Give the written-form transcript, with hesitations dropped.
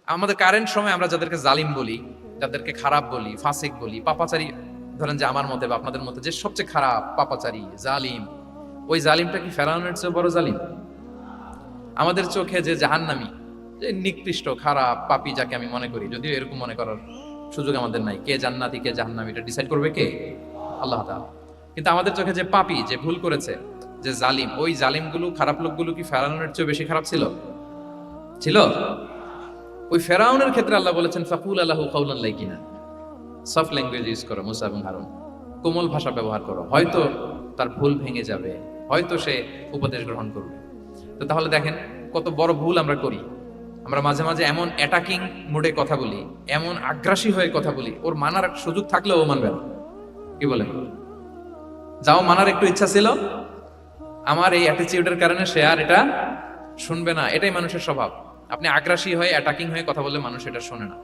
আমাদের কারেন্ট সময় আমরা যাদেরকে জালিম বলি, যাদেরকে খারাপ বলি, ফাসিক বলি, পাপাচারী, ধরেন যে আমার মতে বা আপনাদের মতে যে সবচেয়ে খারাপ পাপাচারী জালিম, ওই জালিমটা কি ফেরাউনের চেয়ে বড় জালিম? আমাদের চোখে যে জাহান্নামী, যে নিকৃষ্ট খারাপ পাপী যাকে আমি মনে করি, যদিও এরকম মনে করার সুযোগ আমাদের নাই, কে জান্নাতি কে জাহান্নামী এটা ডিসাইড করবে কে? আল্লাহ তাআলা। কিন্তু আমাদের চোখে যে পাপী, যে ভুল করেছে, যে জালিম, ওই জালিমগুলো, খারাপ লোকগুলো কি ফেরাউনের চেয়ে বেশি খারাপ ছিল? ছিল? ওই ফেরাউনের ক্ষেত্রে আল্লাহ বলেছেন ফাকুল আল্লাহু কাউলান লাইকিনা, সফট ল্যাঙ্গুয়েজ ইউজ করো মুসা এবং হারুন, কোমল ভাষা ব্যবহার করো, হয়তো তার ভুল ভেঙে যাবে, হয়তো সে উপদেশ গ্রহণ করবে। তো তাহলে দেখেন কত বড় ভুল আমরা করি। আমরা মাঝে মাঝে এমন অ্যাটাকিং মোডে কথা বলি, এমন আগ্রাসী হয়ে কথা বলি, ওর মানার সুযোগ থাকলেও ও মানবে না। কি বলেন? যাও মানার একটু ইচ্ছা ছিল, আমার এই অ্যাটিটিউডের কারণে সে আর এটা শুনবে না। এটাই মানুষের স্বভাব। আপনি আগ্রাসী হয়ে অ্যাটাকিং হয়ে কথা বললে মানুষ এটা শোনে না।